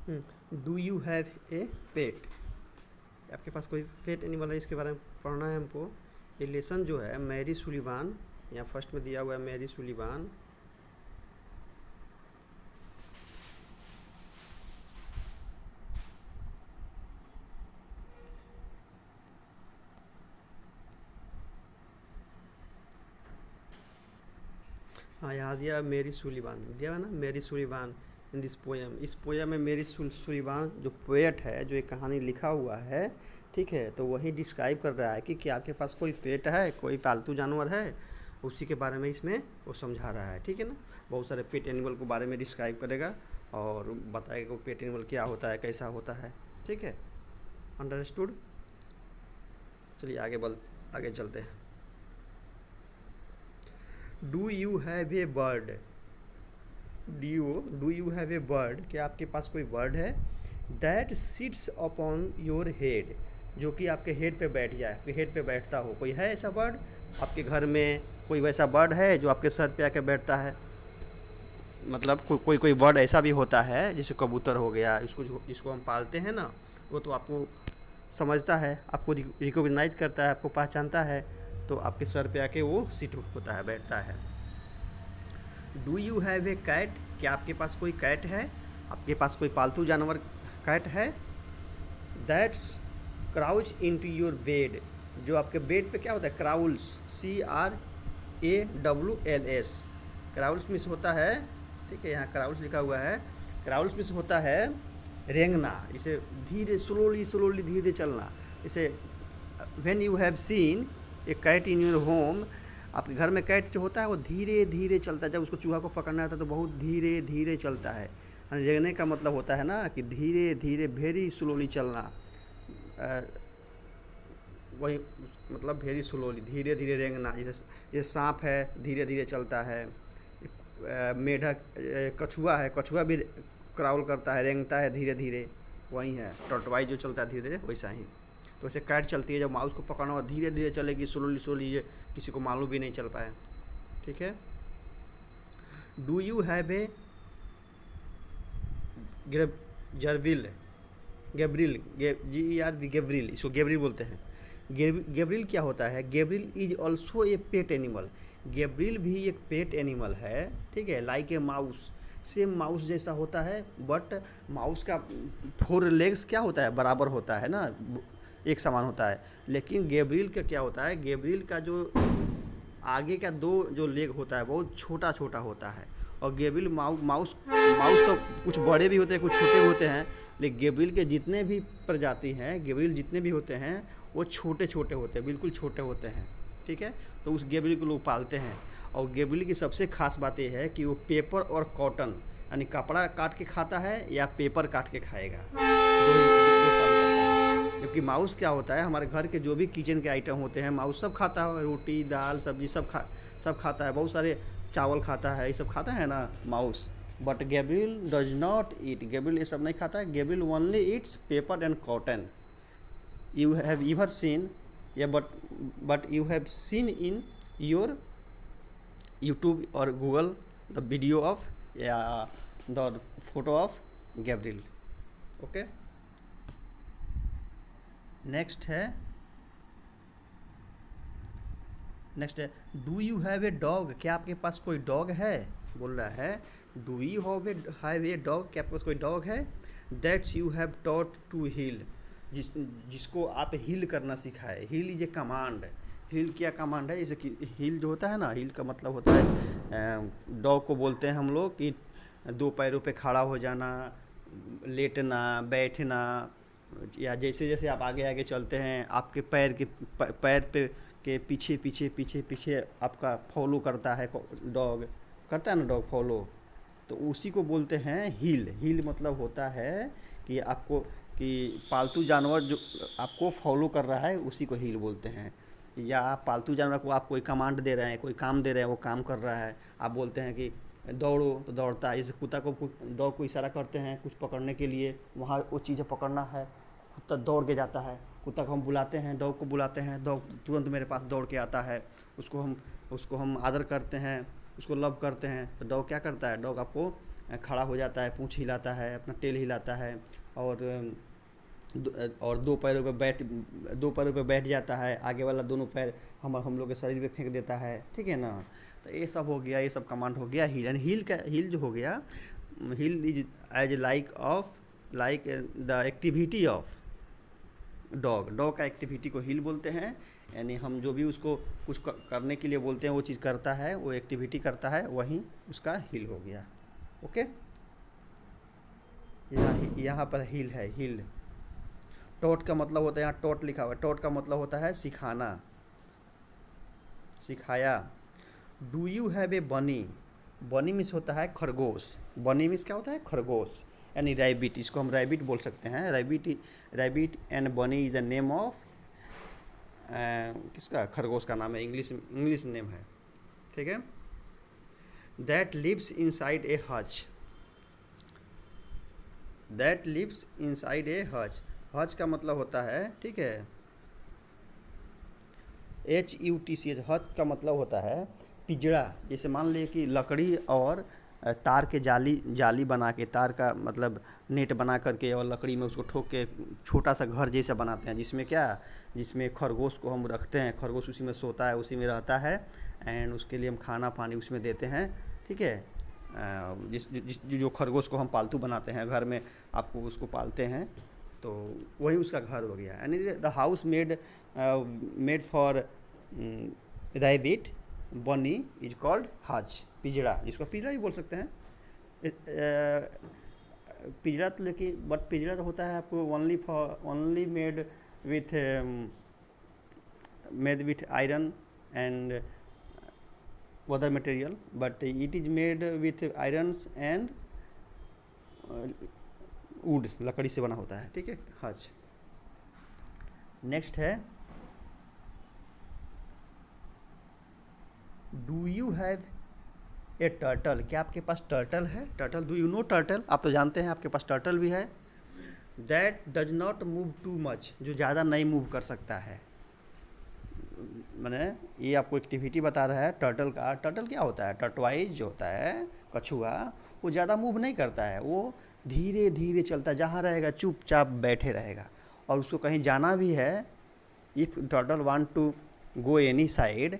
Do you have a पेट? आपके पास कोई पेट एनिमल है, इसके बारे में पढ़ना है हमको। ये लेसन जो है मैरी सुलिवान, यहाँ फर्स्ट में दिया हुआ है मैरी सुलिवान। हाँ, यहाँ दिया मेरी सुलिवान, दिया है ना मेरी सुलिवान इन दिस पोएम। इस पोएम में मेरी सुलिवान जो पोएट है, जो एक कहानी लिखा हुआ है, ठीक है, तो वही डिस्क्राइब कर रहा है कि क्या आपके पास कोई पेट है, कोई पालतू जानवर है, उसी के बारे में इसमें वो समझा रहा है, ठीक है ना। बहुत सारे पेट एनिमल के बारे में डिस्क्राइब करेगा और बताएगा कि पेट एनिमल क्या होता है, कैसा होता है, ठीक है। अंडरस्टूड। चलिए आगे चलते हैं। Do you have a bird? Do you have a bird? क्या आपके पास कोई बर्ड है? That sits upon your head, जो कि आपके हेड पे बैठ जाए, आपके हेड पे बैठता हो। कोई है ऐसा बर्ड आपके घर में? कोई वैसा बर्ड है जो आपके सर पे आके बैठता है? मतलब कोई बर्ड ऐसा भी होता है, जैसे कबूतर हो गया, जिसको हम पालते हैं ना, वो तो आपको समझता है, आपको रिकॉग्नाइज करता है, आपको पहचानता है, तो आपके सर पे आके वो सिट होता है, बैठता है। Do you have a cat? क्या आपके पास कोई कैट है? आपके पास कोई पालतू जानवर कैट है? That's crouch in to your bed, जो आपके बेड पे क्या होता है? क्राउल्स, CRAWLS, क्राउल्स मिस होता है, ठीक है, यहाँ क्राउल्स लिखा हुआ है। क्राउल्स मिस होता है रेंगना, इसे धीरे स्लोली धीरे चलना। इसे when you have seen a cat in your home, आपके घर में कैट जो होता है वो धीरे धीरे चलता है। जब उसको चूहा को पकड़ना रहता है तो बहुत धीरे धीरे चलता है। रेंगने का मतलब होता है ना कि धीरे धीरे, वेरी स्लोली चलना, वही मतलब वेरी स्लोली, धीरे धीरे रेंगना। जैसे सांप है धीरे धीरे चलता है, मेढक, कछुआ है, कछुआ भी क्राउल करता है, रेंगता है धीरे धीरे, वही है। टॉर्टोइस जो चलता है धीरे धीरे, वैसा ही। तो वैसे कैट चलती है, जब माउस को पकड़ना हो धीरे धीरे चलेगी, स्लोली, ये किसी को मालूम भी नहीं चल पाए, ठीक है। Do you have a gerbil? Gerbil, gerbil, इसको गैब्रिल बोलते हैं। गैब्रिल क्या होता है? Gerbil is also a pet animal. Gerbil भी एक पेट एनिमल है, ठीक है, like a mouse, same mouse जैसा होता है, बट माउस का 4 लेग्स क्या होता है? बराबर होता है ना, एक समान होता है। लेकिन गैब्रिल का क्या होता है? गैब्रिल का जो आगे का 2 जो लेग होता है बहुत छोटा छोटा होता है। और गैब्रिल माउस तो कुछ बड़े भी होते हैं, कुछ छोटे होते हैं, लेकिन गैब्रिल के जितने भी प्रजाति हैं, गैब्रिल जितने भी होते हैं वो छोटे छोटे होते हैं, बिल्कुल छोटे होते हैं, ठीक है। तो उस गैब्रिल को लोग पालते हैं। और गैब्रिल की सबसे खास बात यह है कि वो पेपर और कॉटन, यानी कपड़ा काट के खाता है या पेपर काट के खाएगा, दो काम करता है। जबकि माउस क्या होता है? हमारे घर के जो भी किचन के आइटम होते हैं माउस सब खाता है, रोटी दाल सब्जी सब खाता है, बहुत सारे चावल खाता है, ये सब खाता है ना mouse. But gerbil does not eat, gerbil ये सब नहीं खाता है। Gerbil only eats paper and cotton. You have ever seen या but you have seen in your YouTube और गूगल द वीडियो ऑफ या the photo of gerbil, okay. Next है do you have a dog? क्या आपके पास कोई dog है? बोल रहा है do you have a dog? क्या आपके पास कोई डॉग है? That's you have taught to heel, जिसको आप हील करना सिखाए। Heel is a command. Heel क्या कमांड है? जैसे कि हील जो होता है ना, हील का मतलब होता है, डॉग को बोलते हैं हम लोग कि 2 पैरों पे खड़ा हो जाना, लेटना, बैठना, या जैसे जैसे आप आगे आगे चलते हैं आपके पैर पे के पीछे आपका फॉलो करता है, डॉग करता है ना, डॉग फॉलो, तो उसी को बोलते हैं हील। हील मतलब होता है कि आपको, कि पालतू जानवर जो आपको फॉलो कर रहा है उसी को हील बोलते हैं। या पालतू जानवर को आप कोई कमांड दे रहे हैं, कोई काम दे रहे हैं, वो काम कर रहा है, आप बोलते हैं कि दौड़ो तो दौड़ता है। जैसे कुत्ता को, डॉग को इशारा करते हैं कुछ पकड़ने के लिए, वहाँ वो चीज़ें पकड़ना है, कुत्ता दौड़ के जाता है। कुत्ता को हम बुलाते हैं, डॉग को बुलाते हैं, डॉग तुरंत मेरे पास दौड़ के आता है। उसको हम आदर करते हैं, उसको लव करते हैं, तो डॉग क्या करता है? डॉग आपको खड़ा हो जाता है, पूँछ हिलाता है, अपना टेल हिलाता है, और और दो पैरों पे बैठ जाता है, आगे वाला दोनों पैर हम लोग के शरीर पे फेंक देता है, ठीक है ना। तो ये सब हो गया, ये सब कमांड हो गया हील। एंड हील जो हो गया, heel is as like the activity of dog का एक्टिविटी को हील बोलते हैं। यानी हम जो भी उसको कुछ करने के लिए बोलते हैं वो चीज़ करता है, वो एक्टिविटी करता है, वही उसका हील हो गया। ओके, यहाँ पर हील है, हील। टॉट का मतलब होता है, यहाँ टॉट लिखा हुआ है, टॉट का मतलब होता है सिखाना, सिखाया। डू यू हैव ए बनी, बनी मीन्स होता है खरगोश, बनी मीन्स क्या होता है, खरगोश, यानी रैबिट, इसको हम रैबिट बोल सकते हैं। रैबिट एंड बनी इज द नेम ऑफ, किसका, खरगोश का नाम है, इंग्लिश नेम है, ठीक है। That lives inside a hutch, that lives inside a hutch, hutch का मतलब होता है, ठीक है, HUTCH, हच का मतलब होता है पिंजड़ा। जैसे मान लीजिए कि लकड़ी और तार के जाली बना के, तार का मतलब नेट बना करके और लकड़ी में उसको ठोक के छोटा सा घर जैसा बनाते हैं, जिसमें खरगोश को हम रखते हैं, खरगोश उसी में सोता है, उसी में रहता है, एंड उसके लिए हम खाना पानी उसमें देते हैं, ठीक है। जो खरगोश को हम पालतू बनाते हैं घर में, आपको उसको पालते हैं, तो वही उसका घर हो गया। यानी the house made for rabbit बनी इज कॉल्ड हच, पिंजड़ा, जिसको पिंजड़ा भी बोल सकते हैं। पिंजड़ा तो, लेकिन बट पिंजड़ा तो होता है आपको only made with iron and other material, but it is made with irons and wood, लकड़ी से बना होता है, ठीक है, हच। नेक्स्ट है, do you have A turtle, क्या आपके पास टर्टल है, turtle, do you know turtle, आप तो जानते हैं आपके पास टर्टल भी है। That does not move too much, जो ज़्यादा नहीं मूव कर सकता है, मैंने ये आपको एक्टिविटी बता रहा है टर्टल का। टर्टल क्या होता है, टर्टवाइज जो होता है कछुआ, वो ज़्यादा मूव नहीं करता है, वो धीरे धीरे चलता है, जहाँ रहेगा चुपचाप बैठे रहेगा, और उसको कहीं जाना भी है, if turtle want to go any side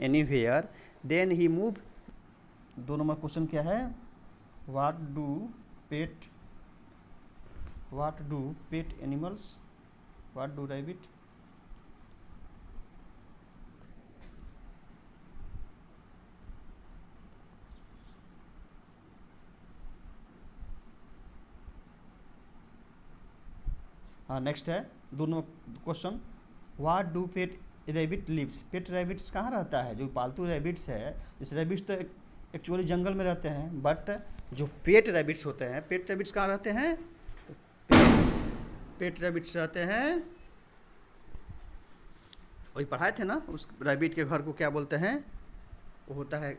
anywhere then he move. 2 number question क्या है, what do pet animals, what do rabbit, हाँ नेक्स्ट है दोनों question, what do pet rabbit lives, pet rabbits कहाँ रहता है, जो पालतू रैबिट्स है, जैसे रैबिट्स तो एक्चुअली जंगल में रहते हैं, बट जो पेट रैबिट्स होते हैं, पेट रैबिट्स कहाँ रहते हैं, तो पेट रैबिट्स रहते हैं, वही पढ़ाए थे ना, उस रैबिट के घर को क्या बोलते हैं, वो होता है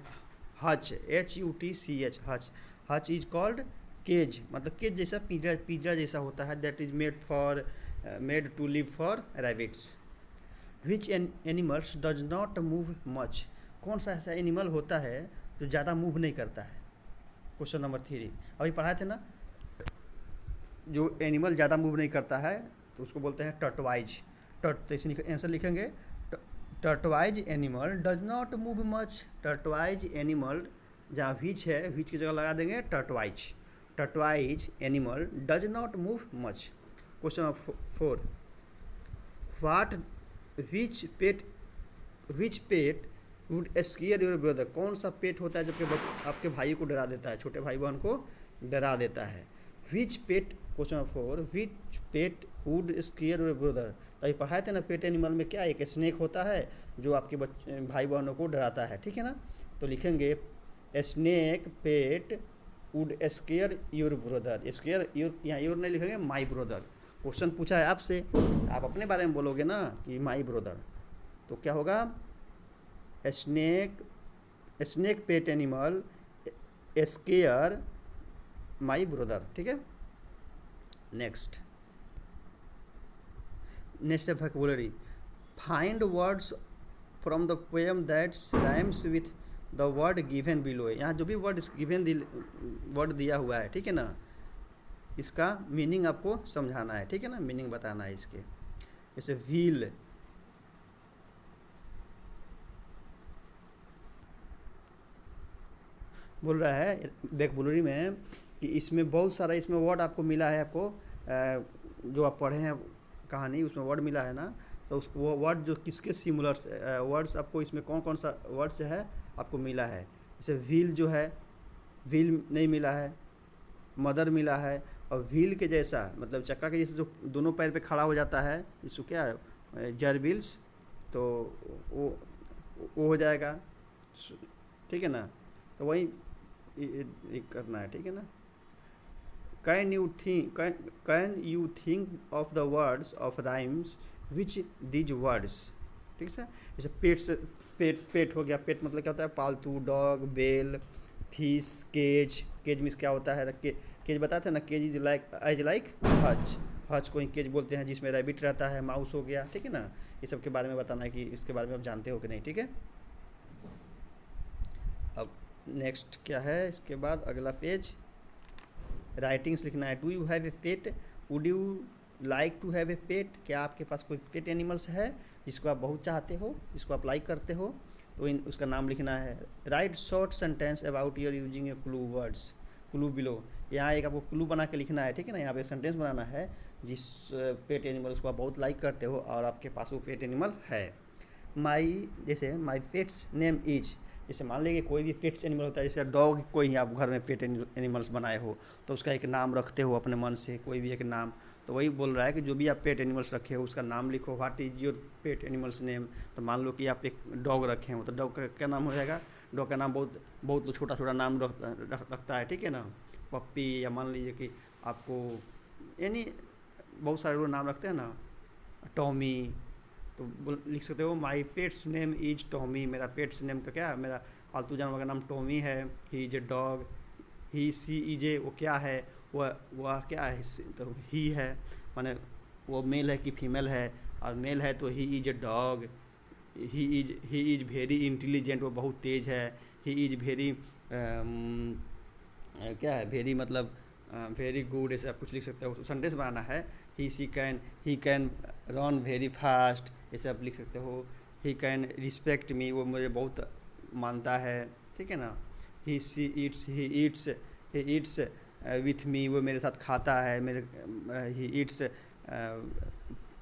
hutch, HUTCH, hutch. Hutch is called cage, मतलब केज जैसा, पिंजरा जैसा होता है, that is made to live for rabbits. Which animals does not move much, कौन सा ऐसा एनिमल होता है जो ज़्यादा मूव नहीं करता है, क्वेश्चन नंबर 3 अभी पढ़ाए थे ना। जो एनिमल ज़्यादा मूव नहीं करता है तो उसको बोलते हैं टर्टवाइज, तो इसे आंसर लिखेंगे, टर्टवाइज animal does not move much, टर्टवाइज animal, जहाँ विच है, विच की जगह लगा देंगे टर्टवाइज, टर्टवाइज animal does not move much. Question number 4, what which pet would scare your brother, कौन सा पेट होता है जो आपके भाई को डरा देता है, छोटे भाई बहन को डरा देता है। Which pet, question number 4, which pet would scare your brother, तो अभी पढ़ाए थे ना, पेट एनिमल में क्या, एक स्नेक होता है जो आपके भाई बहनों को डराता है, ठीक है ना। तो लिखेंगे snake pet would scare your brother, square your, यहाँ योर नहीं लिखेंगे, माई ब्रदर। क्वेश्चन पूछा है आपसे, आप अपने बारे में बोलोगे ना कि माई ब्रदर, तो क्या होगा, snake pet animal square my brother, ठीक है। नेक्स्ट है vocabulary, find words from the poem that rhymes with the word given below है, यहाँ जो भी वर्ड गिवन वर्ड दिया हुआ है, ठीक है ना, इसका मीनिंग आपको समझाना है, ठीक है ना, मीनिंग बताना है इसके। जैसे व्हील, बोल रहा है वोकैबुलरी में कि इसमें बहुत सारा इसमें वर्ड आपको मिला है, आपको जो आप पढ़े हैं कहानी उसमें वर्ड मिला है ना, तो वो वर्ड जो किसके सिमुलर्स वर्ड्स आपको इसमें कौन कौन सा वर्ड जो है आपको मिला है। जैसे व्हील जो है, व्हील नहीं मिला है, मदर मिला है, और व्हील के जैसा मतलब चक्का के जैसे जो दोनों पैर पे खड़ा हो जाता है, इसको क्या है जर्बिल्स, तो वो वो हो जाएगा, ठीक है ना। तो वही करना है, ठीक है ना। Can you think of the words of rhymes which these words, ठीक है। जैसे पेट से पेट हो गया, पेट मतलब क्या होता है, पालतू, dog, bell, fish, cage, cage means क्या होता है, केज बताते हैं ना, cage is like hutch, hutch को ही केज बोलते हैं, जिसमें रैबिट रहता है, माउस हो गया, ठीक है ना। ये सब के बारे में बताना है कि इसके बारे में आप जानते हो कि नहीं, ठीक है। अब नेक्स्ट क्या है, इसके बाद अगला पेज राइटिंग्स लिखना है। Do you have a pet, would you like to have a pet, क्या आपके पास कोई पेट एनिमल्स है जिसको आप बहुत चाहते हो, जिसको आप लाइक करते हो, तो उसका नाम लिखना है। Right short sentence about your using A clue words, clue below, यहाँ एक आपको क्लू बना के लिखना है, ठीक है ना। यहाँ पे सेंटेंस बनाना है जिस पेट एनिमल्स को आप बहुत लाइक करते हो और आपके पास वो पेट एनिमल है। जैसे माई पेट्स नेम इज, जैसे मान लीजिए कोई भी पेट्स एनिमल होता है, जैसे डॉग कोई आप घर में पेट एनिमल्स बनाए हो तो उसका एक नाम रखते हो अपने मन से, कोई भी एक नाम, तो वही बोल रहा है कि जो भी आप पेट एनिमल्स रखे हो उसका नाम लिखो। What is your pet animals name, तो मान लो कि आप एक डॉग रखे हो तो डॉग का क्या नाम हो जाएगा, डॉग का नाम बहुत छोटा छोटा नाम रखता है, ठीक है ना, पप्पी, या मान लीजिए कि आपको यानी बहुत सारे लोग नाम रखते हैं ना, टॉमी, तो लिख सकते हो माई पेट्स नेम इज टॉमी, मेरा पेट्स नेम का क्या है, मेरा पालतू जानवर का नाम टॉमी है। He is a dog, he see is a, वो क्या है, वह क्या है, तो ही है, माने वो मेल है कि फीमेल है, और मेल है तो ही is a dog. He is very intelligent, वो बहुत तेज है। ही इज वेरी क्या है, वेरी मतलब वेरी गुड, ऐसा कुछ लिख सकते हो, सेंटेंस बनाना है। He can run very fast, ऐसे आप लिख सकते हो। ही कैन रिस्पेक्ट मी, वो मुझे बहुत मानता है, ठीक है ना। ही ईट्स विथ मी, वो मेरे साथ खाता है, ही ईट्स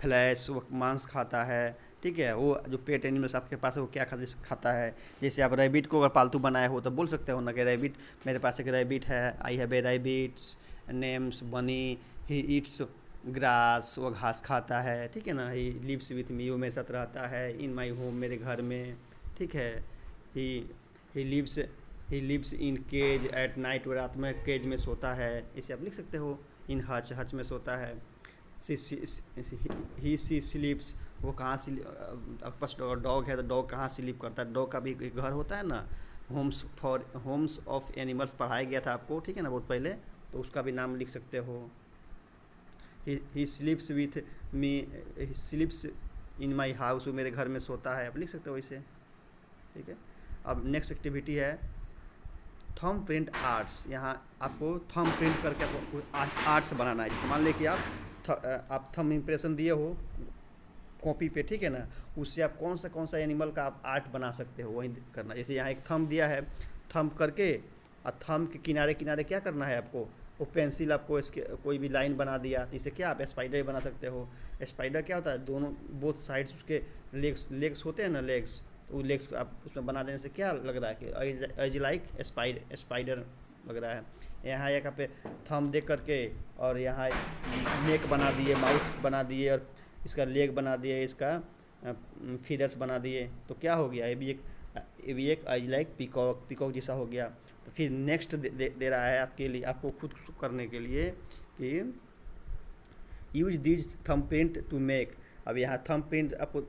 फ्लैश, वो मांस खाता है, ठीक है। वो जो पेट एनिमल्स आपके पास है वो क्या खाता है। जैसे आप रैबिट को अगर पालतू बनाए हो तो बोल सकते हो ना कि रैबिट, मेरे पास एक रैबिट है, I have a rabbits names बनी, ही ईट्स ग्रास, वो घास खाता है, ठीक है ना। ही लिव्स विथ मी, वो मेरे साथ रहता है, इन माई होम, मेरे घर में, ठीक है। He lives in cage at night, वो रात में केज में सोता है, इसे आप लिख सकते हो। इन हच में सोता है। ही सी स्लीप्स, वो कहाँ से, आपके पास डॉग है तो डॉग कहाँ स्लीप करता है, डॉग का भी एक घर होता है ना। होम्स ऑफ एनिमल्स पढ़ाया गया था आपको, ठीक है ना, बहुत पहले, तो उसका भी नाम लिख सकते हो। ही स्लीप्स with me, स्लीप्स in my house, वो मेरे घर में सोता है, आप लिख सकते हो इसे, ठीक है। अब नेक्स्ट एक्टिविटी है थंब प्रिंट आर्ट्स। यहाँ आपको थंब प्रिंट करके आपको आर्ट्स बनाना है। जैसे मान लें कि आप थंब इम्प्रेशन दिए हो कॉपी पे, ठीक है ना, उससे आप कौन सा एनिमल का आप आर्ट बना सकते हो, वही करना। जैसे यहाँ एक थंब दिया है, थंब करके और थंब के किनारे किनारे क्या करना है आपको, वो पेंसिल आपको इसके कोई भी लाइन बना दिया, तो इसे क्या आप स्पाइडर बना सकते हो। स्पाइडर क्या होता है, दोनों बोथ साइड्स उसके लेग्स होते हैं ना, लेग्स, तो लेग्स आप उसमें बना देने से क्या लग रहा है कि एज लाइक स्पाइडर लग रहा है। यहाँ एक पे थंब दे करके और यहाँ नेक बना दिए, माउथ बना दिए, और इसका लेग बना दिए, इसका फीदर्स बना दिए, तो क्या हो गया, ये भी एक एज लाइक पीकॉक जैसा हो गया। तो फिर नेक्स्ट दे रहा है आपके लिए, आपको खुद करने के लिए कि use this thumb print to make. अब यहाँ थंब प्रिंट आपको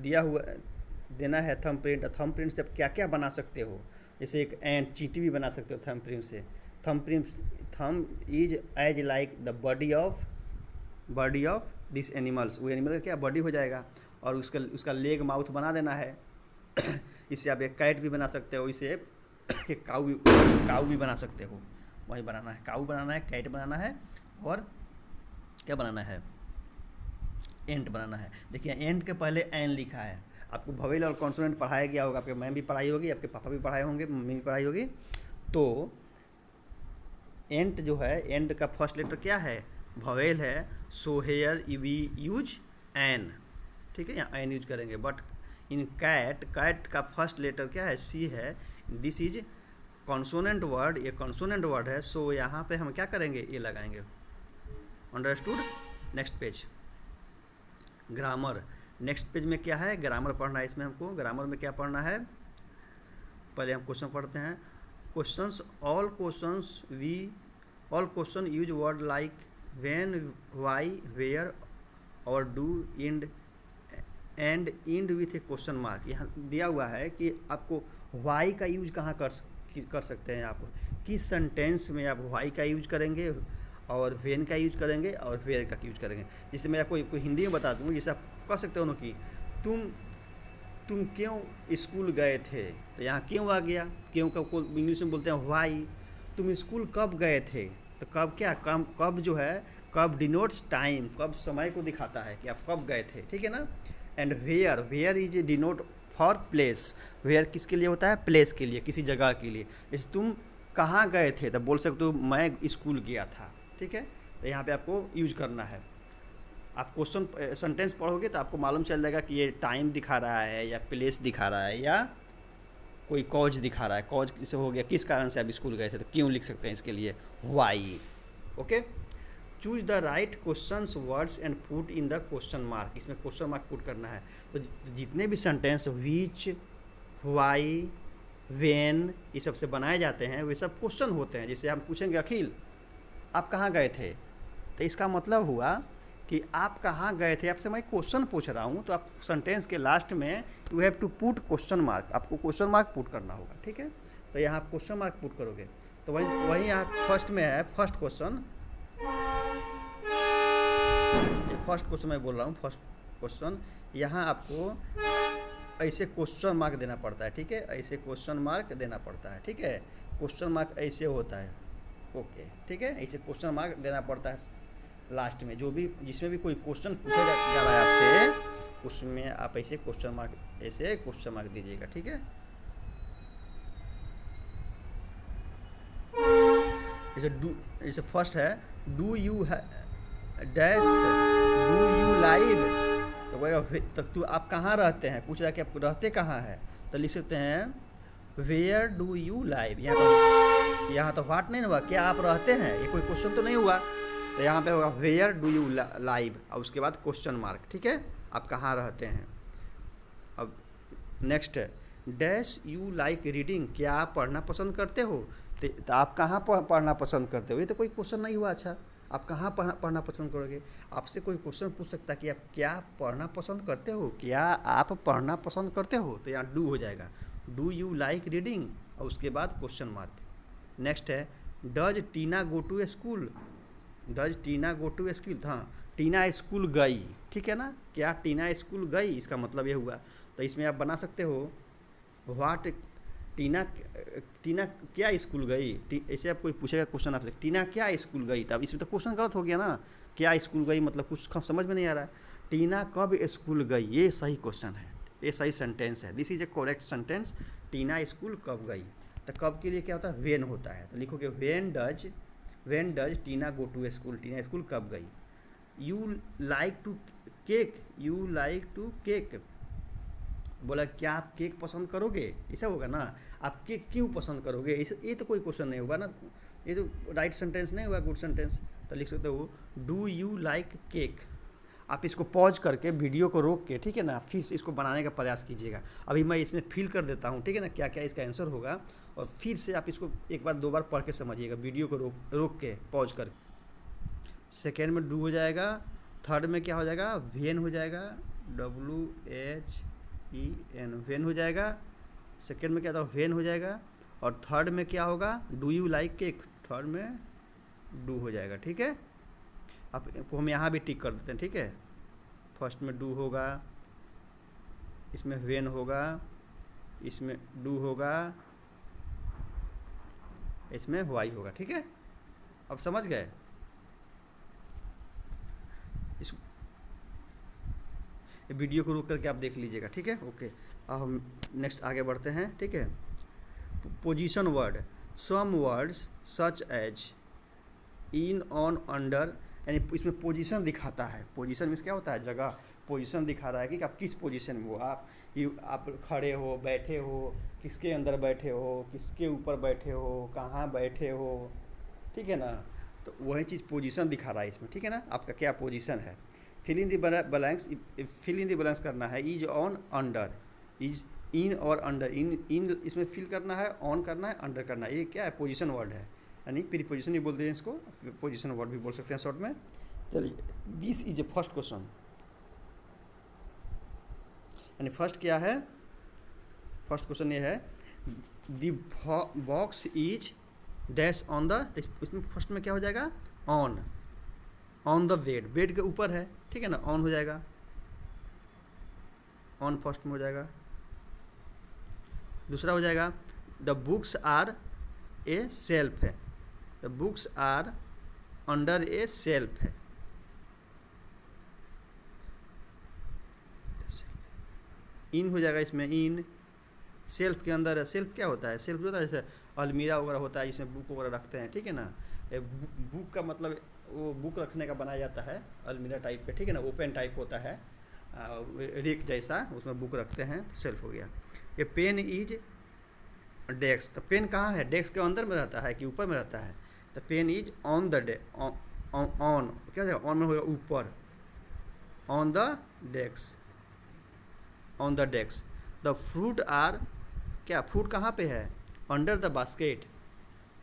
दिया हुआ देना है थंब प्रिंट, और थंब प्रिंट से आप क्या क्या बना सकते हो। जैसे एक एंड चींटी भी बना सकते हो थंब प्रिंट से। Thumb is as like the body of this animals, वो एनिमल का क्या बॉडी हो जाएगा, और उसका लेग माउथ बना देना है। इससे आप एक कैट भी बना सकते हो, इसे एक काऊ भी बना सकते हो। वही बनाना है, काऊ बनाना है, कैट बनाना है, और क्या बनाना है, एंट बनाना है। देखिए एंट के पहले एन लिखा है। आपको वोवेल और कॉन्सोनेंट पढ़ाया गया होगा, आपके मैम भी पढ़ाई होगी, आपके पापा भी पढ़ाए होंगे, मम्मी भी पढ़ाई होगी। तो एंट जो है, एंट का फर्स्ट लेटर क्या है, वोवेल है। So here we use an, ठीक है, यहाँ एन यूज करेंगे। बट इन कैट, कैट का फर्स्ट लेटर क्या है, सी है। दिस इज कॉन्सोनेंट वर्ड, ये कॉन्सोनेंट वर्ड है। सो यहाँ पे हम क्या करेंगे, ये लगाएंगे। Understood. Next page, grammar. Next page में क्या है, ग्रामर पढ़ना है। इसमें हमको ग्रामर में क्या पढ़ना है, पहले हम क्वेश्चन पढ़ते हैं। Questions, all question use word like when, why, where और do, end and end with a question mark. यहाँ दिया हुआ है कि आपको व्हाई का यूज कहाँ कर सकते हैं, आप किस सेंटेंस में आप व्हाई का यूज करेंगे और वेन का यूज करेंगे और वेयर का यूज करेंगे। जैसे मैं आपको हिंदी में बता दूँ, जैसे आप कह सकते हो ना कि तुम क्यों स्कूल गए थे, तो यहाँ क्यों आ गया। क्यों का इंग्लिश में बोलते हैं व्हाई। तुम स्कूल कब गए थे, तो कब क्या, कब जो है, कब डिनोट्स टाइम, कब समय को दिखाता है कि आप कब गए थे, ठीक है ना। And where, where is a denote for place. Where किसके लिए होता है, प्लेस के लिए, किसी जगह के लिए। जैसे तुम कहाँ गए थे, तो बोल सकते हो मैं स्कूल गया था, ठीक है। तो यहाँ पे आपको यूज करना है। आप क्वेश्चन सेंटेंस पढ़ोगे तो आपको मालूम चल जाएगा कि ये टाइम दिखा रहा है या प्लेस दिखा रहा है या कोई कॉज दिखा रहा है। कॉज किसे हो गया, किस कारण से आप स्कूल गए थे, तो क्यों लिख सकते हैं इसके लिए why. Okay. Choose the right questions words and put in the question mark. इसमें क्वेश्चन मार्क पुट करना है। तो जितने भी सेंटेंस विच, व्हाई, व्हेन, ये सब से बनाए जाते हैं, वे सब क्वेश्चन होते हैं। जैसे हम पूछेंगे अखिल आप कहाँ गए थे, तो इसका मतलब हुआ कि आप कहाँ गए थे, आपसे मैं क्वेश्चन पूछ रहा हूँ। तो आप सेंटेंस के लास्ट में you have to put question mark, आपको क्वेश्चन मार्क पुट करना होगा, ठीक है। तो यहाँ आप क्वेश्चन मार्क पुट करोगे। तो वही यहाँ फर्स्ट में है, फर्स्ट क्वेश्चन, फर्स्ट क्वेश्चन मैं बोल रहा हूँ, फर्स्ट क्वेश्चन। यहाँ आपको ऐसे क्वेश्चन मार्क देना पड़ता है, ठीक है, ऐसे क्वेश्चन मार्क देना पड़ता है, ठीक है। क्वेश्चन मार्क ऐसे होता है, ओके, ठीक है। ऐसे क्वेश्चन मार्क देना पड़ता है लास्ट में, जो भी जिसमें भी कोई क्वेश्चन पूछा जा रहा है आपसे, उसमें आप ऐसे क्वेश्चन मार्क, ऐसे क्वेश्चन मार्क दीजिएगा, ठीक है। जैसे फर्स्ट है do you dash, do you live, तो वही तो आप कहाँ रहते हैं, पूछ रहा है कि आप रहते कहाँ हैं, तो लिख सकते हैं वेयर डू यू लाइव। यहाँ तो व्हाट नहीं हुआ, क्या आप रहते हैं, ये कोई क्वेश्चन तो नहीं हुआ। तो यहाँ पे होगा वेयर डू यू लाइव और उसके बाद क्वेश्चन मार्क, ठीक है, आप कहाँ रहते हैं। अब नेक्स्ट है डैश यू लाइक रीडिंग, क्या आप पढ़ना पसंद करते हो, तो आप कहाँ पढ़ना पसंद करते हो, ये तो कोई क्वेश्चन नहीं हुआ। अच्छा, आप कहाँ पढ़ना पसंद करोगे, आपसे कोई क्वेश्चन पूछ सकता है कि आप क्या पढ़ना पसंद करते हो, क्या आप पढ़ना पसंद करते हो, तो यहाँ डू हो जाएगा, डू यू लाइक रीडिंग और उसके बाद क्वेश्चन मार्क। नेक्स्ट है does Tina go to school, does Tina go to school, हाँ टीना स्कूल गई, ठीक है ना, क्या टीना स्कूल गई, इसका मतलब ये हुआ। तो इसमें आप बना सकते हो व्हाट, टीना क्या स्कूल गई, ऐसे आप कोई पूछेगा क्वेश्चन आपसे टीना क्या स्कूल गई, तब इसमें तो क्वेश्चन गलत हो गया ना, क्या स्कूल गई मतलब कुछ समझ में नहीं आ रहा है। टीना कब स्कूल गई, ये सही क्वेश्चन है, ये सही सेंटेंस है, this is A correct sentence. Tina school कब गई, तो कब के लिए क्या होता है, वेन होता है, तो लिखोगे when does Tina go to school, Tina school कब गई। You like to cake, you like to cake, बोला क्या आप केक पसंद करोगे, ऐसा होगा ना, आप केक क्यों पसंद करोगे, ये तो कोई क्वेश्चन नहीं होगा ना, ये तो राइट सेंटेंस नहीं हुआ, गुड सेंटेंस। तो लिख सकते हो डू यू लाइक केक। आप इसको पॉज करके वीडियो को रोक के, ठीक है ना, फिर से इसको बनाने का प्रयास कीजिएगा। अभी मैं इसमें फिल कर देता हूँ, ठीक है ना, क्या क्या इसका आंसर होगा, और फिर से आप इसको एक बार दो बार पढ़ के समझिएगा, वीडियो को रोक के पॉज कर। सेकेंड में डू हो जाएगा, थर्ड में क्या हो जाएगा, वेन हो जाएगा, WHEN, वेन हो जाएगा। सेकेंड में क्या था, वेन हो जाएगा, और थर्ड में क्या होगा, do you like cake, third में डू हो जाएगा, ठीक है। अब हम यहाँ भी टिक कर देते हैं, ठीक है। फर्स्ट में डू होगा, इसमें वेन होगा, इसमें डू होगा, इसमें वाई होगा। ठीक है, अब समझ गए। इस वीडियो को रोक करके आप देख लीजिएगा। ठीक है, ओके। अब हम नेक्स्ट आगे बढ़ते हैं। ठीक है, position word, some words such as in, on, under, यानी इसमें पोजीशन दिखाता है। पोजीशन मीन्स क्या होता है, जगह। पोजीशन दिखा रहा है कि आप किस पोजीशन में हो। आप खड़े हो, बैठे हो, किसके अंदर बैठे हो, किसके ऊपर बैठे हो, कहाँ बैठे हो। ठीक है ना, तो वही चीज़ पोजीशन दिखा रहा है इसमें। ठीक है ना, आपका क्या पोजीशन है। Fill in the blanks, fill in the blanks करना है। Is, on, under, is, in और अंडर। इन इसमें फिल करना है, ऑन करना है, अंडर करना है। ये क्या है, पोजीशन वर्ड है, यानी प्रीपोजिशन भी बोलते हैं इसको, पोजीशन वर्ड भी बोल सकते हैं शॉर्ट में। चलिए, this is a first question, यानी फर्स्ट क्या है, फर्स्ट क्वेश्चन ये है, the box is dash on the, इसमें फर्स्ट में क्या हो जाएगा, ऑन द बेड, बेड के ऊपर है। ठीक है ना, ऑन हो जाएगा, ऑन फर्स्ट में हो जाएगा। दूसरा हो जाएगा, the books are a shelf है, the books are under a shelf है। इन हो जाएगा इसमें, इन सेल्फ के अंदर है। सेल्फ क्या होता है, सेल्फ होता है जैसे अलमीरा वगैरह होता है, जिसमें बुक वगैरह रखते हैं। ठीक है ना, बुक का मतलब वो बुक रखने का बनाया जाता है, अलमीरा टाइप पे। ठीक है ना, ओपन टाइप होता है, रेक जैसा, उसमें बुक रखते हैं, सेल्फ हो गया। ये पेन इज डेस्क, तो पेन कहाँ है, डेस्क के अंदर में रहता है कि ऊपर में रहता है। The pen is on the on क्या जाएगा, ऑन में होगा ऊपर, on the desk, on the desk. The fruit are, क्या फ्रूट कहाँ पे है, अंडर द बास्केट,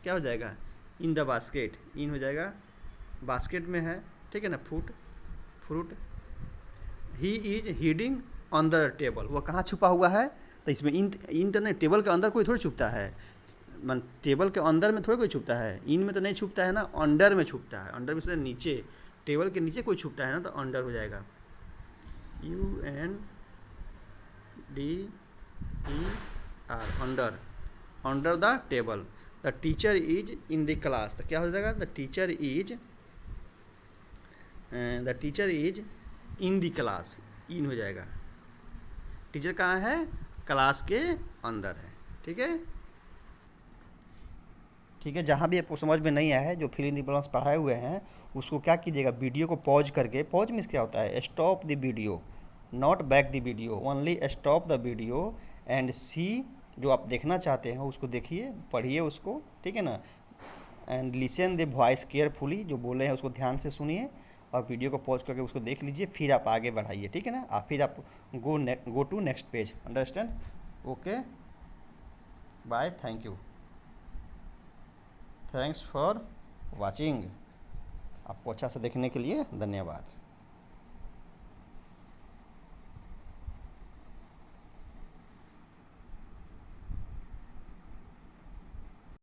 क्या हो जाएगा, इन द बास्केट, इन हो जाएगा, बास्केट में है। ठीक है ना, fruit. He is heading on the table, वो कहाँ छुपा हुआ है, तो इसमें इन तो नहीं, टेबल के अंदर कोई थोड़ी छुपता है, टेबल के अंदर में थोड़ी कोई छुपता है, इन में तो नहीं छुपता है ना, अंडर में छुपता है। अंडर में से नीचे, टेबल के नीचे कोई छुपता है ना, तो अंडर हो जाएगा, UNDER, under, under the table. The teacher is in the class, तो क्या हो जाएगा, the teacher is in the class, in हो जाएगा। टीचर कहाँ है, क्लास के अंदर है। ठीक है, ठीक है। जहाँ भी आपको समझ में नहीं आया है, जो फिल इन द ब्लैंक्स पढ़ाए हुए हैं, उसको क्या कीजिएगा, वीडियो को पॉज करके, पॉज मीन्स क्या होता है, stop the video, not back the video, only stop the video and see, जो आप देखना चाहते हैं उसको देखिए, पढ़िए उसको। ठीक है ना, and listen the voice carefully, जो बोले हैं उसको ध्यान से सुनिए, और वीडियो को पॉज करके उसको देख लीजिए, फिर आप आगे बढ़ाइए। ठीक है ना, फिर आप go to next page. Understand, okay, bye, thank you, thanks for watching. आपको अच्छा से देखने के लिए धन्यवाद।